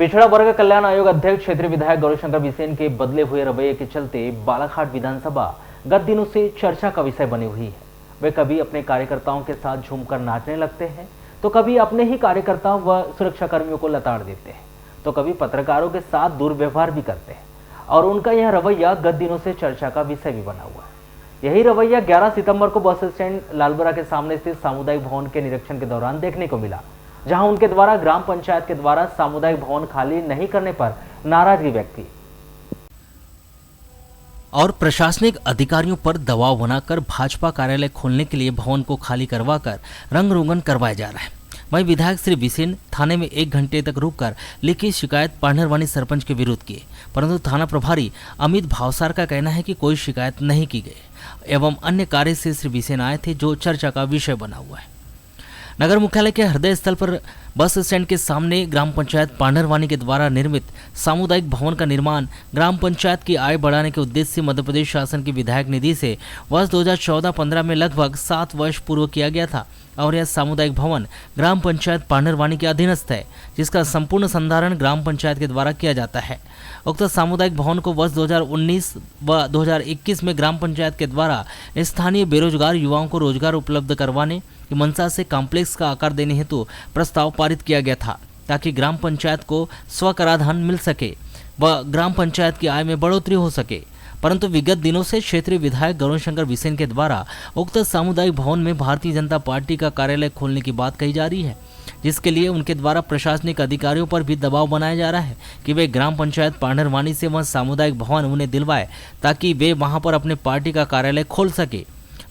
पिछड़ा वर्ग कल्याण आयोग अध्यक्ष क्षेत्रीय विधायक गौरीशंकर बिसेन के बदले हुए रवैये के चलते बालाघाट विधानसभा गत दिनों से चर्चा का विषय बनी हुई है। वे कभी अपने कार्यकर्ताओं के साथ झूमकर नाचने लगते हैं, तो कभी अपने ही कार्यकर्ताओं व सुरक्षाकर्मियों को लताड़ देते हैं, तो कभी पत्रकारों के साथ दुर्व्यवहार भी करते हैं और उनका यह रवैया गत दिनों से चर्चा का विषय भी बना हुआ है। यही रवैया 11 सितंबर को बस स्टैंड लालबरा के सामने स्थित सामुदायिक भवन के निरीक्षण के दौरान देखने को मिला, जहां उनके द्वारा ग्राम पंचायत के द्वारा सामुदायिक भवन खाली नहीं करने पर नाराजगी व्यक्त की और प्रशासनिक अधिकारियों पर दबाव बनाकर भाजपा कार्यालय खोलने के लिए भवन को खाली करवाकर रंग रोगन करवाया जा रहा है। वहीं विधायक श्री बिसेन थाने में 1 घंटे तक रुककर लिखित शिकायत पांढरवानी सरपंच के विरुद्ध की, परंतु थाना प्रभारी अमित भावसार का कहना है कि कोई शिकायत नहीं की गई एवं अन्य कार्य से श्री बिसेन आए थे, जो चर्चा का विषय बना हुआ है। नगर मुख्यालय के हृदय स्थल पर बस स्टैंड के सामने ग्राम पंचायत पांढरवानी के द्वारा निर्मित सामुदायिक भवन का निर्माण ग्राम पंचायत की आय बढ़ाने के उद्देश्य से मध्य प्रदेश शासन की विधायक निधि से वर्ष 2014-15 में लगभग 7 वर्ष पूर्व किया गया था और यह सामुदायिक भवन ग्राम पंचायत पांढरवानी के अधीनस्थ है, जिसका संपूर्ण संधारण ग्राम पंचायत के द्वारा किया जाता है। उक्त सामुदायिक भवन को वर्ष 2019 व 2021 में ग्राम पंचायत के द्वारा स्थानीय बेरोजगार युवाओं को रोजगार उपलब्ध करवाने की मंशा से कॉम्प्लेक्स का आकार देने हेतु प्रस्ताव पारित किया गया था, ताकि ग्राम पंचायत को स्वकराधान मिल सके व ग्राम पंचायत की आय में बढ़ोतरी हो सके। परंतु विगत दिनों से क्षेत्रीय विधायक गौरीशंकर बिसेन के द्वारा उक्त सामुदायिक भवन में भारतीय जनता पार्टी का कार्यालय खोलने की बात कही जा रही है, जिसके लिए उनके द्वारा प्रशासनिक अधिकारियों पर भी दबाव बनाया जा रहा है कि वे ग्राम पंचायत पांढरवानी से वह सामुदायिक भवन उन्हें दिलवाए, ताकि वे वहां पर अपने पार्टी का कार्यालय खोल सके।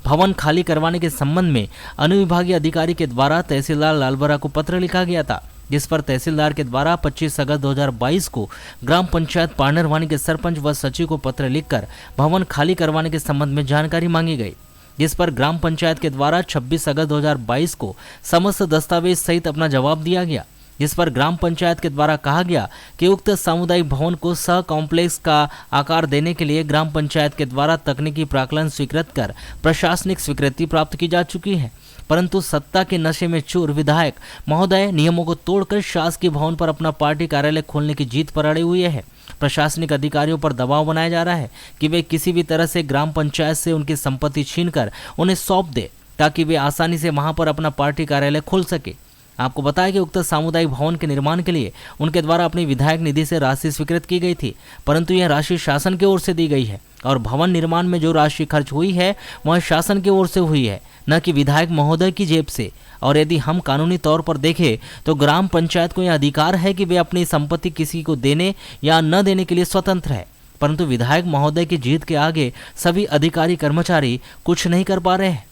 भवन खाली करवाने के संबंध में अनुविभागीय अधिकारी के द्वारा तहसीलदार लालबरा को पत्र लिखा गया था, जिस पर तहसीलदार के द्वारा 25 अगस्त 2022 को ग्राम पंचायत पांढरवानी के सरपंच व सचिव को पत्र लिखकर भवन खाली करवाने के संबंध में जानकारी मांगी गई, जिस पर ग्राम पंचायत के द्वारा 26 अगस्त 2022 को समस्त दस्तावेज सहित अपना जवाब दिया गया, जिस पर ग्राम पंचायत के द्वारा कहा गया कि उक्त सामुदायिक भवन को सह कॉम्प्लेक्स का आकार देने के लिए ग्राम पंचायत के द्वारा तकनीकी प्राक्कलन स्वीकृत कर प्रशासनिक स्वीकृति प्राप्त की जा चुकी है। परंतु सत्ता के नशे में चूर विधायक महोदय नियमों को तोड़कर शासकीय भवन पर अपना पार्टी कार्यालय खोलने की जीत पर अड़े हुए हैं। प्रशासनिक अधिकारियों पर दबाव बनाया जा रहा है कि वे किसी भी तरह से ग्राम पंचायत से उनकी संपत्ति छीनकर उन्हें सौंप दे, ताकि वे आसानी से वहां पर अपना पार्टी कार्यालय खोल सके। आपको बताया कि उक्त सामुदायिक भवन के निर्माण के लिए उनके द्वारा अपनी विधायक निधि से राशि स्वीकृत की गई थी, परंतु यह राशि शासन की ओर से दी गई है और भवन निर्माण में जो राशि खर्च हुई है वह शासन की ओर से हुई है, न कि विधायक महोदय की जेब से। और यदि हम कानूनी तौर पर देखें तो ग्राम पंचायत को यह अधिकार है कि वे अपनी संपत्ति किसी को देने या न देने के लिए स्वतंत्र है, परंतु विधायक महोदय की जीत के आगे सभी अधिकारी कर्मचारी कुछ नहीं कर पा रहे हैं।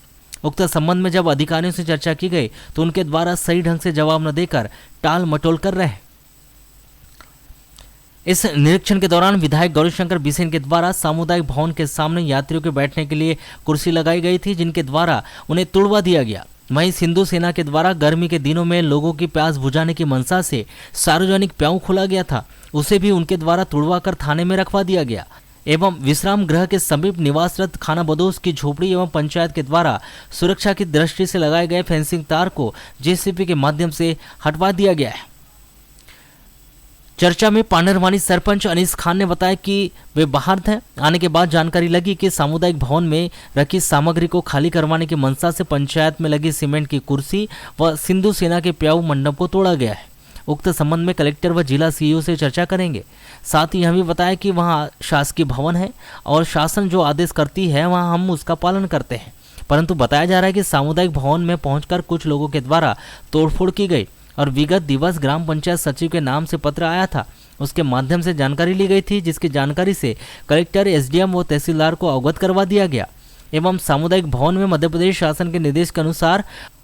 उक्त संबंध में जब अधिकारियों से चर्चा की गई तो उनके द्वारा सही ढंग से जवाब न देकर टाल मटोल कर रहे हैं। इस निरीक्षण के दौरान विधायक गौरीशंकर बिसेन के द्वारा सामुदायिक भवन के सामने यात्रियों के बैठने के लिए कुर्सी लगाई गई थी, जिनके द्वारा उन्हें तुड़वा दिया गया। वहीं सिंधु सेना के द्वारा गर्मी के दिनों में लोगों की प्यास बुझाने की मंशा से सार्वजनिक प्याऊ खोला गया था, उसे भी उनके द्वारा तुड़वा कर थाने में रखवा दिया गया एवं विश्राम गृह के समीप निवासरत खानाबदोश की झोपड़ी एवं पंचायत के द्वारा सुरक्षा की दृष्टि से लगाए गए फेंसिंग तार को जेसीबी के माध्यम से हटवा दिया गया है। चर्चा में पांढरवानी सरपंच अनीस खान ने बताया कि वे बाहर थे। आने के बाद जानकारी लगी कि सामुदायिक भवन में रखी सामग्री को खाली करवाने की मंशा से पंचायत में लगी सीमेंट की कुर्सी व सिंधु सेना के प्याऊ मंडप को तोड़ा गया है। उक्त संबंध में कलेक्टर व जिला सीईओ से चर्चा करेंगे। साथ ही हमें बताया कि वहां शासकीय भवन है और शासन जो आदेश करती है वहां हम उसका पालन करते हैं, परंतु बताया जा रहा है कि सामुदायिक भवन में पहुंचकर कुछ लोगों के द्वारा तोड़फोड़ की गई और विगत दिवस ग्राम पंचायत सचिव के नाम से पत्र आया था, उसके माध्यम से जानकारी ली गई थी, जिसकी जानकारी से कलेक्टर, एसडीएम व तहसीलदार को अवगत करवा दिया गया एवं सामुदायिक भवन में मध्य प्रदेश शासन के निर्देश के अनुसार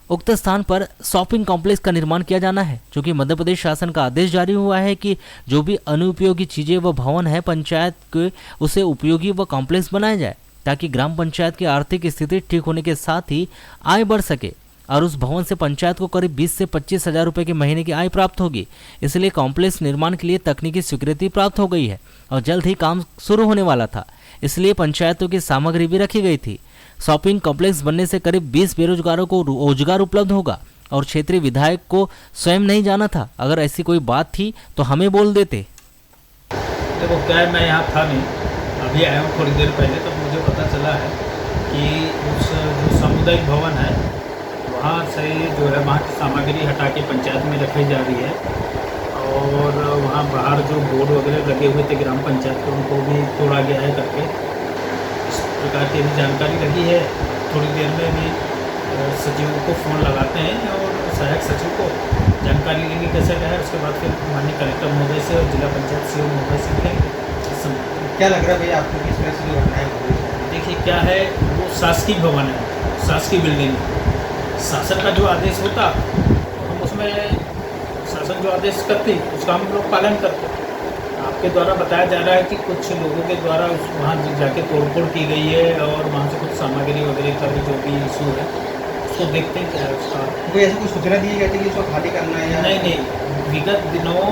उक्त स्थान पर शॉपिंग कॉम्प्लेक्स का निर्माण किया जाना है, क्योंकि मध्य प्रदेश शासन का आदेश जारी हुआ है कि जो भी अनुपयोगी चीजें व भवन है पंचायत के उसे उपयोगी व कॉम्प्लेक्स बनाया जाए, ताकि ग्राम पंचायत की आर्थिक स्थिति ठीक होने के साथ ही आय बढ़ सके और उस भवन से पंचायत को करीब 20 से 25 हजार रुपए के महीने की आय प्राप्त होगी। इसलिए कॉम्प्लेक्स निर्माण के लिए तकनीकी स्वीकृति प्राप्त हो गई है और जल्द ही काम शुरू होने वाला था, इसलिए पंचायतों की सामग्री भी रखी गई थी। शॉपिंग कॉम्प्लेक्स बनने से करीब 20 बेरोजगारों को रोजगार उपलब्ध होगा और क्षेत्रीय विधायक को स्वयं नहीं जाना था? अगर ऐसी कोई बात थी तो हमें बोल देते। देखो क्या है, मैं यहाँ था नहीं, अभी आया हूँ थोड़ी देर पहले, तब मुझे पता चला है कि उस जो सामुदायिक भवन है वहाँ से जो है वहाँ की सामग्री हटा के पंचायत में रखी जा रही है और वहाँ बाहर जो बोर्ड वगैरह लगे हुए थे ग्राम पंचायत के उनको भी तोड़ा गया है करके इस प्रकार की भी जानकारी लगी है। थोड़ी देर में भी सचिव को फ़ोन लगाते हैं और सहायक सचिव को जानकारी लेंगे कैसे क्या है, उसके बाद फिर माननीय कलेक्टर महोदय से और जिला पंचायत सीओ महोदय से मिलेंगे। क्या लग रहा है भैया आपको किस तरह से जो घटनाएं हो रही है? देखिए क्या है, वो शासकीय भवन है, शासकीय बिल्डिंग, शासन का जो आदेश होता हम उसमें शासन जो आदेश करती उसका हम लोग पालन करते। आपके द्वारा बताया जा रहा है कि कुछ लोगों के द्वारा वहाँ जाके तोड़फोड़ की गई है और वहाँ से कुछ सामग्री वगैरह का भी जो भी इशू है उसको देखते हैं क्या है उसका। कोई ऐसी कुछ सूचना दी गई थी कि इसको खाली करना है या नहीं, विगत दिनों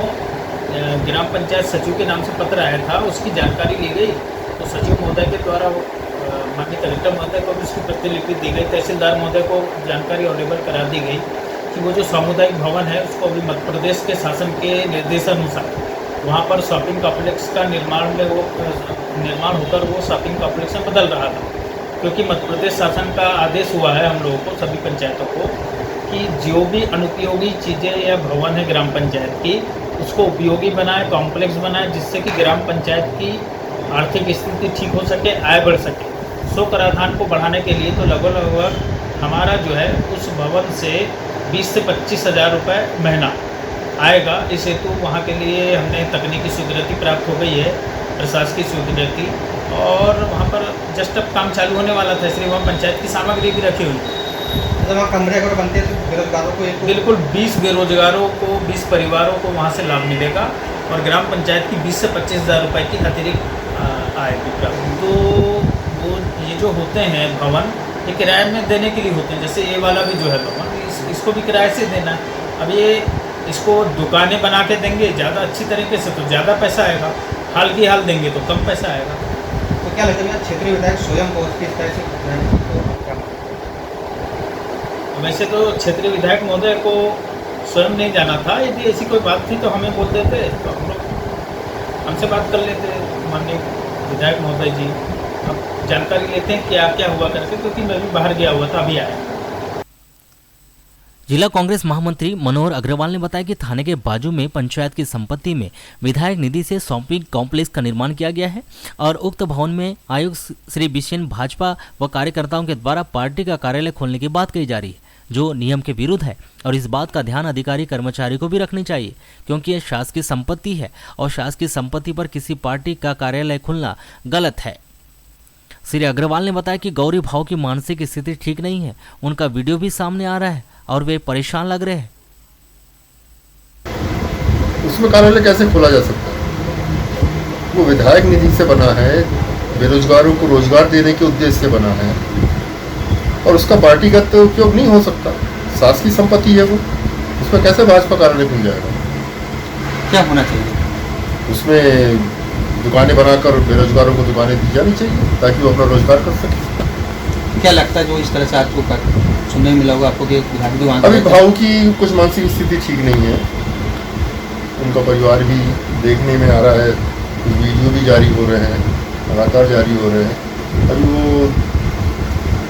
ग्राम पंचायत सचिव के नाम से पत्र आया था, उसकी जानकारी ली गई तो सचिव महोदय के द्वारा माननीय कलेक्टर महोदय को भी उसकी प्रतिलिपि दी गई, तहसीलदार महोदय को जानकारी अवेलेबल करा दी गई कि वो जो सामुदायिक भवन है उसको अभी मध्य प्रदेश के शासन के निर्देशानुसार वहाँ पर शॉपिंग कॉम्प्लेक्स का निर्माण होकर वो शॉपिंग कॉम्प्लेक्स में बदल रहा था, क्योंकि मध्य प्रदेश शासन का आदेश हुआ है हम लोगों को सभी पंचायतों को कि जो भी अनुपयोगी चीज़ें या भवन है ग्राम पंचायत की उसको उपयोगी बनाए, कॉम्प्लेक्स बनाए, जिससे कि ग्राम पंचायत की आर्थिक स्थिति ठीक हो सके, आय बढ़ सके। सो कराधान को बढ़ाने के लिए तो लगभग हमारा जो है उस भवन से 20 से 25 हज़ार रुपये महीना आएगा। इस हेतु वहाँ के लिए हमने तकनीकी स्वीकृति प्राप्त हो गई है, प्रशासकीय स्वीकृति, और वहाँ पर जस्ट अब काम चालू होने वाला था, इसलिए वहाँ पंचायत की सामग्री भी रखी हुई है। जब वहाँ कमरे अगर बनते हैं तो बेरोजगारों को बिल्कुल 20 बेरोजगारों को, 20 परिवारों को वहाँ से लाभ मिलेगा और ग्राम पंचायत की 20 से 25 हज़ार रुपये की अतिरिक्त आएगी। तो वो ये जो होते हैं भवन ये किराए में देने के लिए होते हैं, जैसे ये वाला भी जो है भवन इसको भी किराए से देना है। अब ये इसको दुकानें बना के देंगे ज़्यादा अच्छी तरीके से तो ज़्यादा पैसा आएगा, हाल की हाल देंगे तो कम पैसा आएगा। तो क्या लगता है क्षेत्रीय विधायक स्वयं को किस तरह से वैसे तो क्षेत्रीय विधायक महोदय को स्वयं नहीं जाना था, यदि ऐसी कोई बात थी तो हमें बोल देते तो हम लोग हमसे बात कर लेते माननीय विधायक महोदय जी। अब जानकारी लेते हैं क्या क्या हुआ करके, क्योंकि मैं भी बाहर गया हुआ था, अभी आया। जिला कांग्रेस महामंत्री मनोहर अग्रवाल ने बताया कि थाने के बाजू में पंचायत की संपत्ति में विधायक निधि से शॉपिंग कॉम्प्लेक्स का निर्माण किया गया है और उक्त भवन में आयुक्त श्री बिसेन भाजपा व कार्यकर्ताओं के द्वारा पार्टी का कार्यालय खोलने की बात कही जा रही है, जो नियम के विरुद्ध है और इस बात का ध्यान अधिकारी कर्मचारी को भी रखनी चाहिए, क्योंकि यह शासकीय संपत्ति है और शासकीय संपत्ति पर किसी पार्टी का कार्यालय खुलना गलत है। श्री अग्रवाल ने बताया कि गौरी भाव की मानसिक स्थिति ठीक नहीं है, उनका वीडियो भी सामने आ रहा है और वे परेशान लग रहे हैं। उसमें कार्यालय कैसे खोला जा सकता है? वो विधायक निधि से बना है, बेरोजगारों को रोजगार देने के उद्देश्य से बना है और उसका पार्टीगत उपयोग नहीं हो सकता। शासकीय संपत्ति है वो, उसमें कैसे भाजपा कार्यालय खुल जाएगा? क्या होना चाहिए? उसमें दुकानें बनाकर बेरोजगारों को दुकानें दी जानी चाहिए ताकि वो अपना रोजगार कर सके। क्या लगता है जो इस तरह से आपको सुनने में मिला होगा आपको कि अभी भाव की कुछ मानसिक स्थिति ठीक नहीं है, उनका परिवार भी देखने में आ रहा है, वीडियो भी जारी हो रहे हैं, लगातार जारी हो रहे हैं, अभी वो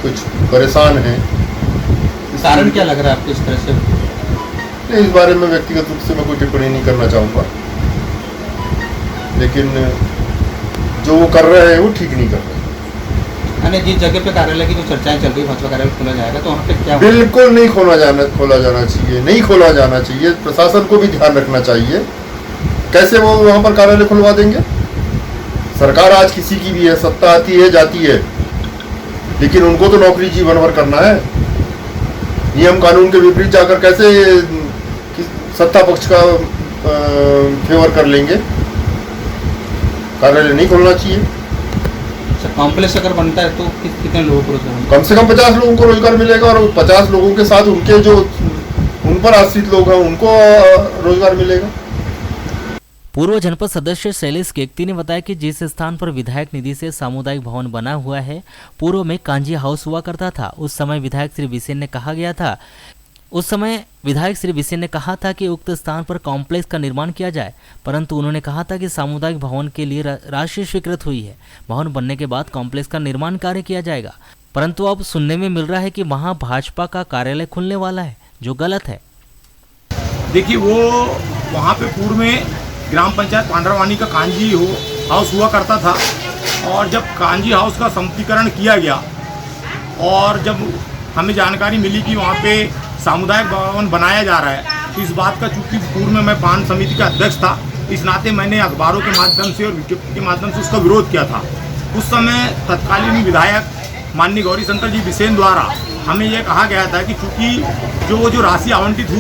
कुछ परेशान हैं। कारण क्या लग रहा है आपको इस तरह से? इस बारे में व्यक्तिगत रूप से मैं कोई टिप्पणी नहीं करना चाहूँगा, लेकिन जो वो कर रहे हैं वो ठीक नहीं कर रहे हैं। जिस जगह पे कार्यालय की जो चर्चाएं चल रही है भाजपा कार्यालय खोला जाएगा तो वहाँ पे क्या? बिल्कुल नहीं खोला जाना चाहिए, नहीं खोला जाना चाहिए। प्रशासन को भी ध्यान रखना चाहिए, कैसे वो वहाँ पर कार्यालय खुलवा देंगे? सरकार आज किसी की भी है, सत्ता आती है जाती है, लेकिन उनको तो नौकरी जीवन भर करना है। नियम कानून के विपरीत जाकर कैसे सत्ता पक्ष का फेवर कर लेंगे? कार्यालय नहीं खोलना चाहिए। कॉम्प्लेक्स अगर बनता है तो कितने लोगों को रोजगार? कम से कम 50 लोगों को रोजगार मिलेगा और 50 लोगों के साथ उनके जो उन पर आश्रित लोग हैं उनको रोजगार मिलेगा। पूर्व जनपद सदस्य शैलेश केकती ने बताया कि जिस स्थान पर विधायक निधि से सामुदायिक भवन बना हुआ है, पूर्व में कांजी हाउस हुआ करता था। उस समय विधायक श्री बिसेन ने कहा गया था उस समय विधायक श्री बिसेन ने कहा था कि उक्त स्थान पर कॉम्प्लेक्स का निर्माण किया जाए, परंतु उन्होंने कहा था कि सामुदायिक भवन के लिए राशि स्वीकृत हुई है। भवन बनने के बाद कॉम्प्लेक्स का निर्माण कार्य किया जाएगा, परंतु अब सुनने में मिल रहा है कि वहां भाजपा का कार्यालय खुलने वाला है, जो गलत है। देखिए, वो वहाँ पे पूर्व में ग्राम पंचायत पांडरवानी का कांजी हाउस हुआ करता था, और जब कांजी हाउस का सम्मतिकरण किया गया और जब हमें जानकारी मिली कि वहाँ पे सामुदायिक भवन बनाया जा रहा है, तो इस बात का, चूँकि पूर्व में मैं पान समिति का अध्यक्ष था, इस नाते मैंने अखबारों के माध्यम से और विज्ञप्ति के माध्यम से उसका विरोध किया था। उस समय तत्कालीन विधायक माननीय गौरीशंकर जी बिसेन द्वारा हमें यह कहा गया था कि चूँकि जो राशि आवंटित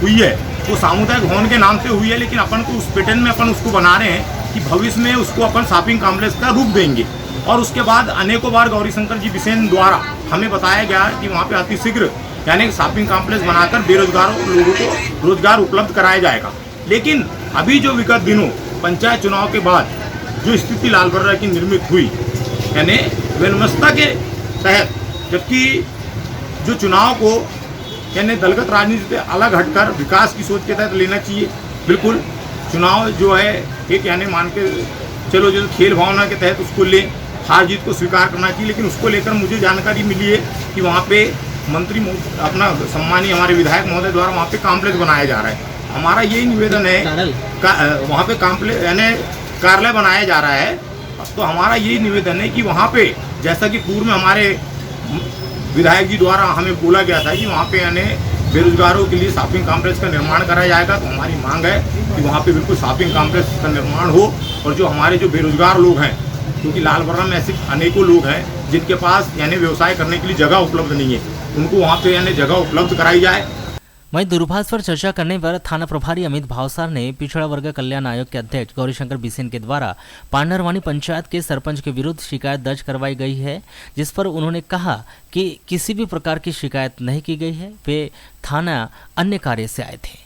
हुई है वो सामुदायिक भवन के नाम से हुई है, लेकिन अपन को उस पैटर्न में अपन उसको बना रहे हैं कि भविष्य में उसको अपन शॉपिंग कॉम्प्लेक्स का रूप देंगे। और उसके बाद अनेकों बार गौरीशंकर जी बिसेन द्वारा हमें बताया गया कि वहाँ पे अतिशीघ्र यानी शॉपिंग कॉम्प्लेक्स बनाकर बेरोजगार लोगों को रोजगार उपलब्ध कराया जाएगा। लेकिन अभी जो विगत दिनों पंचायत चुनाव के बाद जो स्थिति लालबर्रा की निर्मित हुई, यानी व्यवस्था के तहत, जबकि जो चुनाव को यानी दलगत राजनीति से अलग हटकर विकास की सोच के तहत लेना चाहिए। बिल्कुल चुनाव जो है एक यानी मान के चलो जो खेल भावना के तहत उसको ले, हार जीत को स्वीकार करना चाहिए, लेकिन उसको लेकर मुझे जानकारी मिली है कि वहाँ पे मंत्री अपना सम्मानीय हमारे विधायक महोदय द्वारा वहाँ पे कॉम्प्लेक्स बनाया जा रहा है। हमारा यही निवेदन है, वहाँ पे कॉम्प्लेक्स यानी कार्यालय बनाया जा रहा है, तो हमारा यही निवेदन है कि वहाँ पे जैसा कि पूर्व में हमारे विधायक जी द्वारा हमें बोला गया था कि वहाँ पे यानी बेरोजगारों के लिए शॉपिंग कॉम्प्लेक्स का निर्माण कराया जाएगा, तो हमारी मांग है कि वहाँ पे बिल्कुल शॉपिंग कॉम्प्लेक्स का निर्माण हो, और जो हमारे जो बेरोजगार लोग हैं, क्योंकि लालबर्रा में ऐसे अनेकों लोग हैं जिनके पास यानी व्यवसाय करने के लिए जगह उपलब्ध नहीं है, उनको वहाँ पे यानी जगह उपलब्ध कराई जाए। वहीं दूरभाष पर चर्चा करने पर थाना प्रभारी अमित भावसार ने पिछड़ा वर्ग कल्याण आयोग के अध्यक्ष गौरीशंकर बिसेन के द्वारा पांडरवानी पंचायत के सरपंच के विरुद्ध शिकायत दर्ज करवाई गई है, जिस पर उन्होंने कहा कि किसी भी प्रकार की शिकायत नहीं की गई है, वे थाना अन्य कार्य से आए थे।